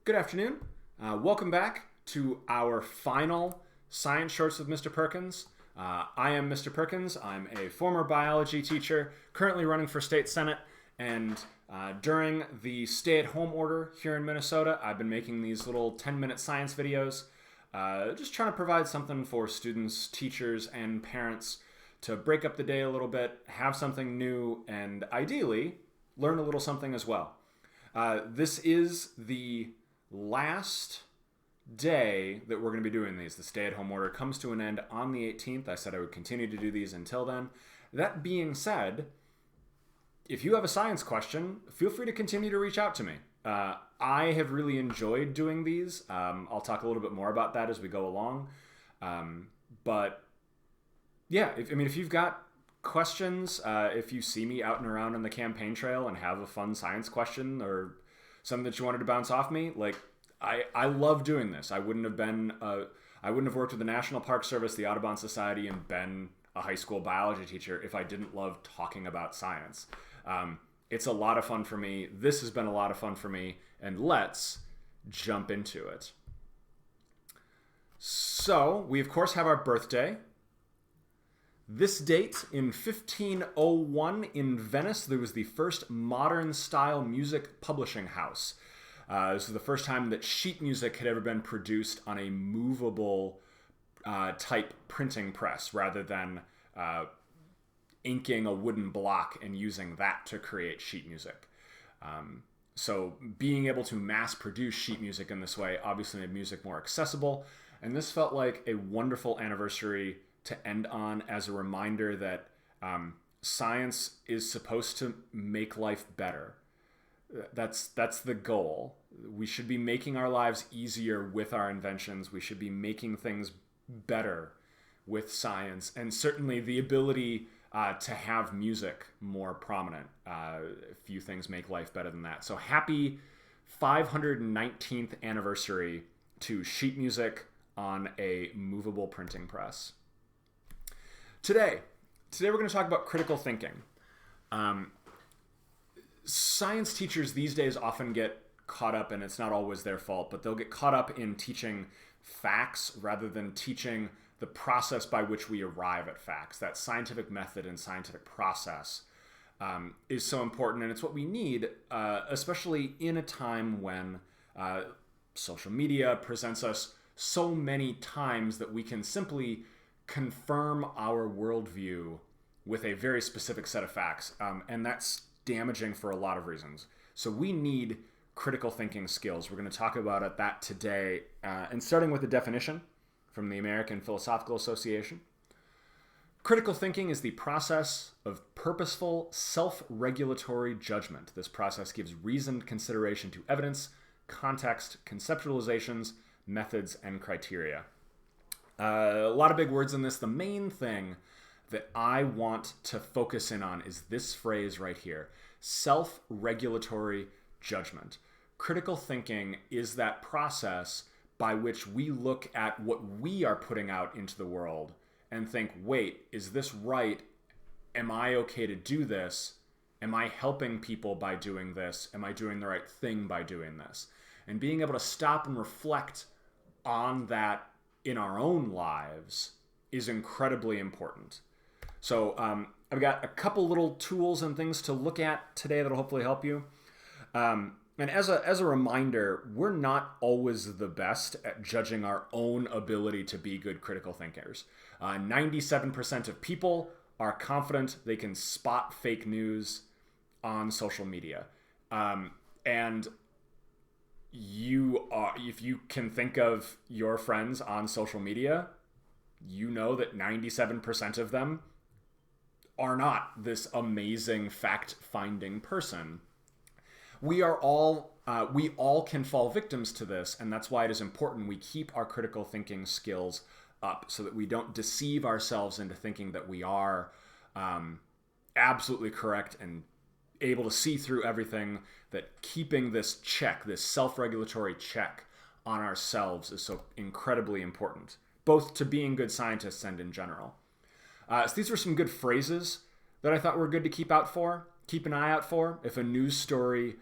Good afternoon. Welcome back to our final Science Shorts with Mr. Perkins. I am Mr. Perkins. I'm a former biology teacher, currently running for state senate, and during the stay-at-home order here in Minnesota, I've been making these little 10-minute science videos, just trying to provide something for students, teachers, and parents to break up the day a little bit, have something new, and ideally, learn a little something as well. This is the last day that we're going to be doing these. The stay-at-home order comes to an end on the 18th. I said I would continue to do these until then. That being said, if you have a science question, feel free to continue to reach out to me. I have really enjoyed doing these. I'll talk a little bit more about that as we go along. But yeah, if you've got questions, if you see me out and around on the campaign trail and have a fun science question or something that you wanted to bounce off me, like I love doing this. I wouldn't have worked with the National Park Service, the Audubon Society, and been a high school biology teacher if I didn't love talking about science. It's a lot of fun for me. This has been a lot of fun for me, and let's jump into it. So we of course have our birthday. This date, in 1501 in Venice, there was the first modern-style music publishing house. This was the first time that sheet music had ever been produced on a movable type printing press rather than inking a wooden block and using that to create sheet music. So being able to mass produce sheet music in this way obviously made music more accessible, and this felt like a wonderful anniversary to end on as a reminder that science is supposed to make life better. That's the goal. We should be making our lives easier with our inventions. We should be making things better with science, and certainly the ability to have music more prominent. Few things make life better than that. So happy 519th anniversary to sheet music on a movable printing press. Today we're going to talk about critical thinking. Science teachers these days often get caught up, and it's not always their fault, but they'll get caught up in teaching facts rather than teaching the process by which we arrive at facts. That scientific method and scientific process is so important, and it's what we need, especially in a time when social media presents us so many times that we can simply confirm our worldview with a very specific set of facts, and that's damaging for a lot of reasons. So we need critical thinking skills. We're going to talk about that today, and starting with the definition from the American Philosophical Association. Critical thinking is the process of purposeful, self-regulatory judgment. This process gives reasoned consideration to evidence, context, conceptualizations, methods, and criteria. A lot of big words in this. The main thing that I want to focus in on is this phrase right here: self-regulatory judgment. Critical thinking is that process by which we look at what we are putting out into the world and think, wait, is this right? Am I okay to do this? Am I helping people by doing this? Am I doing the right thing by doing this? And being able to stop and reflect on that in our own lives is incredibly important. So I've got a couple little tools and things to look at today that'll hopefully help you. And as a reminder, we're not always the best at judging our own ability to be good critical thinkers. 97% of people are confident they can spot fake news on social media. And if you can think of your friends on social media, you know that 97% of them are not this amazing fact-finding person. We all can fall victims to this, and that's why it is important we keep our critical thinking skills up so that we don't deceive ourselves into thinking that we are absolutely correct and able to see through everything, that keeping this check, this self-regulatory check on ourselves is so incredibly important, both to being good scientists and in general. So these were some good phrases that I thought were good to keep an eye out for. If a news story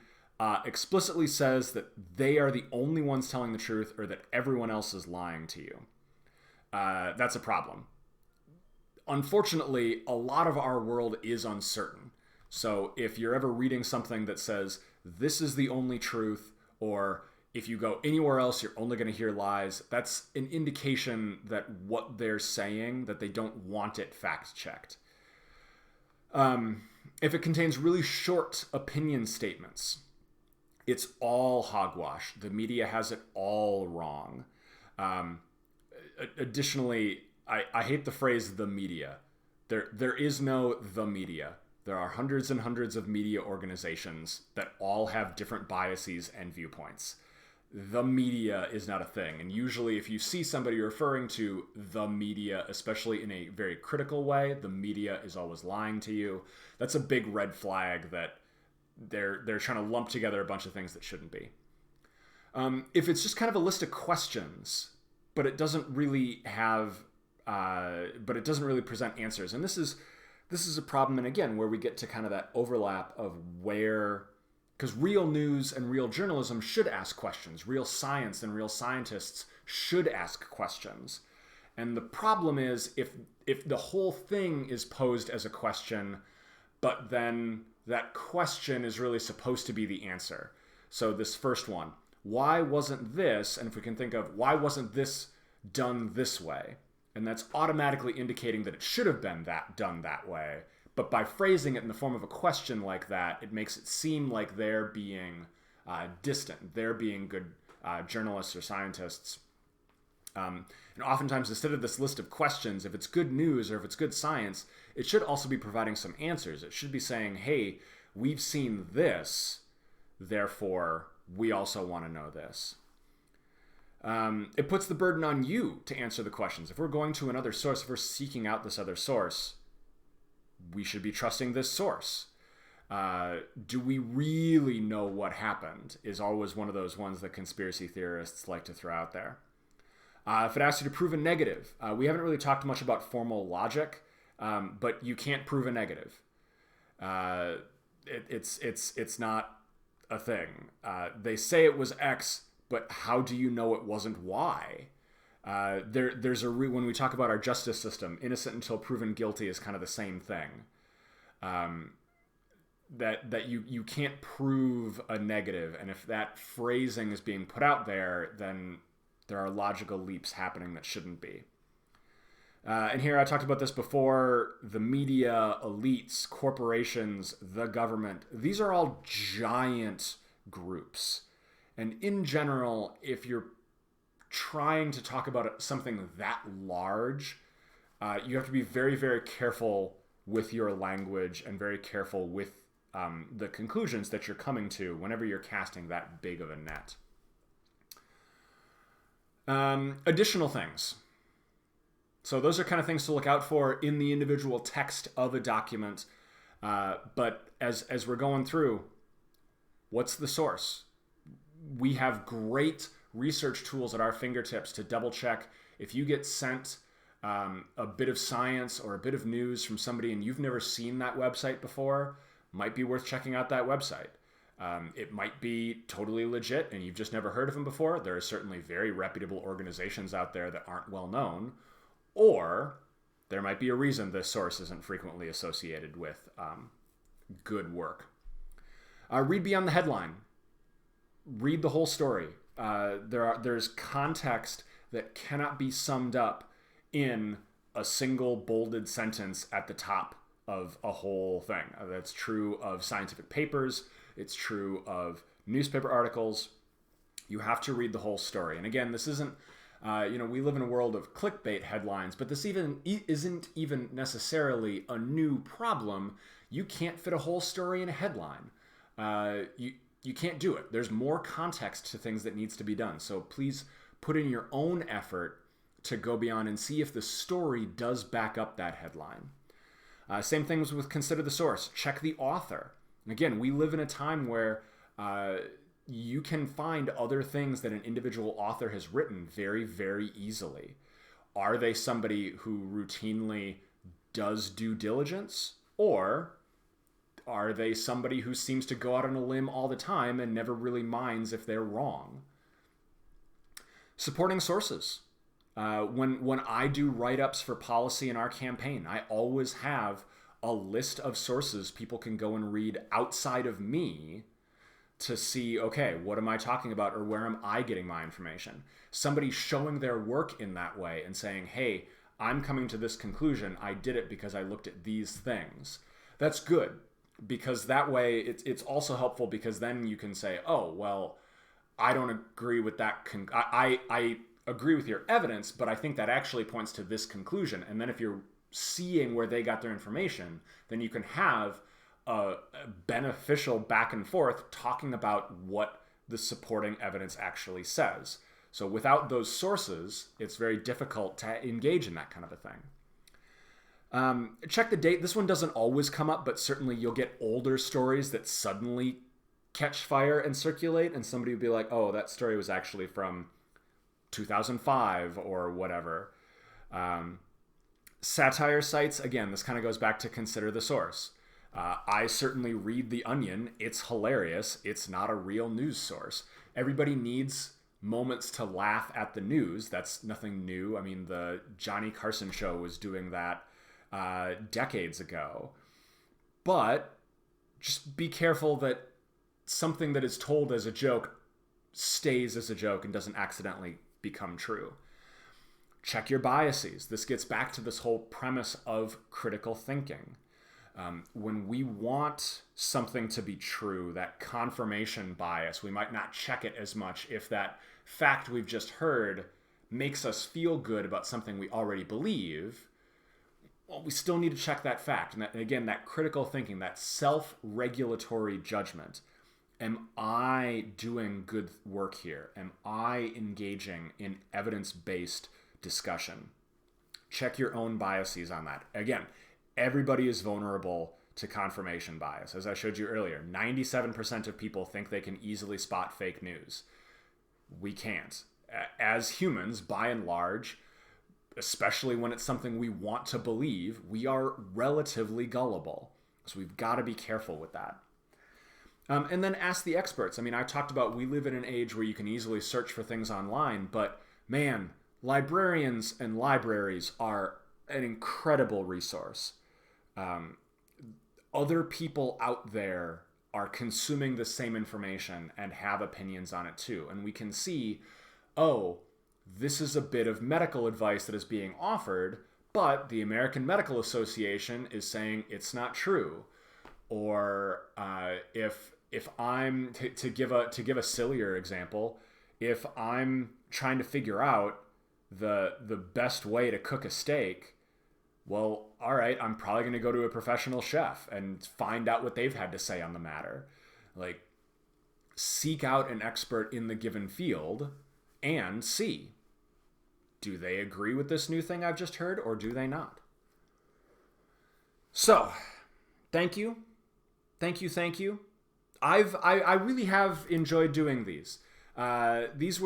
explicitly says that they are the only ones telling the truth or that everyone else is lying to you. That's a problem. Unfortunately, a lot of our world is uncertain. So if you're ever reading something that says, this is the only truth, or if you go anywhere else, you're only going to hear lies, that's an indication that what they're saying, that they don't want it fact-checked. If it contains really short opinion statements, it's all hogwash. The media has it all wrong. Additionally, I hate the phrase "the media." There is no "the media." There are hundreds and hundreds of media organizations that all have different biases and viewpoints. The media is not a thing. And usually if you see somebody referring to the media, especially in a very critical way, the media is always lying to you. That's a big red flag that they're trying to lump together a bunch of things that shouldn't be. If it's just kind of a list of questions, but it doesn't really present answers. And this is a problem, and again, where we get to kind of that overlap of where, because real news and real journalism should ask questions. Real science and real scientists should ask questions. And the problem is if the whole thing is posed as a question, but then that question is really supposed to be the answer. So this first one, why wasn't this, and if we can think of, why wasn't this done this way? And that's automatically indicating that it should have been done that way. But by phrasing it in the form of a question like that, it makes it seem like they're being distant. They're being good journalists or scientists. And oftentimes, instead of this list of questions, if it's good news or if it's good science, it should also be providing some answers. It should be saying, hey, we've seen this, therefore we also want to know this. It puts the burden on you to answer the questions. If we're going to another source, if we're seeking out this other source, we should be trusting this source. Do we really know what happened is always one of those ones that conspiracy theorists like to throw out there. If it asks you to prove a negative, we haven't really talked much about formal logic, but you can't prove a negative. It's not a thing. They say it was X, but how do you know it wasn't Y? When we talk about our justice system, innocent until proven guilty is kind of the same thing. That you can't prove a negative, and if that phrasing is being put out there, then there are logical leaps happening that shouldn't be. And here I talked about this before, the media, elites, corporations, the government, these are all giant groups. And in general, if you're trying to talk about something that large, you have to be very, very careful with your language and very careful with the conclusions that you're coming to whenever you're casting that big of a net. Additional things. So those are kind of things to look out for in the individual text of a document. But as we're going through, what's the source? We have great research tools at our fingertips to double check. If you get sent a bit of science or a bit of news from somebody and you've never seen that website before, might be worth checking out that website. It might be totally legit and you've just never heard of them before. There are certainly very reputable organizations out there that aren't well known, or there might be a reason this source isn't frequently associated with good work. Read beyond the headline. Read the whole story. There's context that cannot be summed up in a single bolded sentence at the top of a whole thing. That's true of scientific papers. It's true of newspaper articles. You have to read the whole story. And again, this isn't, we live in a world of clickbait headlines, but this isn't even necessarily a new problem. You can't fit a whole story in a headline. You can't do it. There's more context to things that needs to be done. So please put in your own effort to go beyond and see if the story does back up that headline. Same things with consider the source. Check the author. And again, we live in a time where you can find other things that an individual author has written very, very easily. Are they somebody who routinely does due diligence? Or are they somebody who seems to go out on a limb all the time and never really minds if they're wrong? Supporting sources. When I do write-ups for policy in our campaign, I always have a list of sources people can go and read outside of me to see, okay, what am I talking about, or where am I getting my information? Somebody showing their work in that way and saying, hey, I'm coming to this conclusion. I did it because I looked at these things. That's good, because that way it's also helpful, because then you can say, oh, well, I don't agree with that. I agree with your evidence, but I think that actually points to this conclusion. And then if you're seeing where they got their information, then you can have a beneficial back and forth talking about what the supporting evidence actually says. So without those sources, it's very difficult to engage in that kind of a thing. Check the date. This one doesn't always come up, but certainly you'll get older stories that suddenly catch fire and circulate, and somebody would be like, oh, that story was actually from 2005 or whatever. Satire sites, again, this kind of goes back to consider the source. I certainly read The Onion. It's hilarious. It's not a real news source. Everybody needs moments to laugh at the news. That's nothing new. I mean, the Johnny Carson show was doing that decades ago. But just be careful that something that is told as a joke stays as a joke and doesn't accidentally become true. Check your biases. This gets back to this whole premise of critical thinking. When we want something to be true, that confirmation bias, we might not check it as much if that fact we've just heard makes us feel good about something we already believe. Well, we still need to check that fact. And again, that critical thinking, that self-regulatory judgment. Am I doing good work here? Am I engaging in evidence-based discussion? Check your own biases on that. Again, everybody is vulnerable to confirmation bias. As I showed you earlier, 97% of people think they can easily spot fake news. We can't. As humans, by and large, especially when it's something we want to believe, we are relatively gullible. So we've got to be careful with that. And then ask the experts. I mean, I talked about we live in an age where you can easily search for things online, but man, librarians and libraries are an incredible resource. Other people out there are consuming the same information and have opinions on it too. And we can see, oh, this is a bit of medical advice that is being offered, but the American Medical Association is saying it's not true. Or if I'm to give a sillier example, if I'm trying to figure out the best way to cook a steak, well, all right, I'm probably going to go to a professional chef and find out what they've had to say on the matter. Like, seek out an expert in the given field and see, do they agree with this new thing I've just heard, or do they not? So, thank you. Thank you. I really have enjoyed doing these. These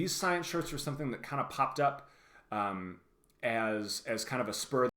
science shorts were something that kind of popped up as kind of a spur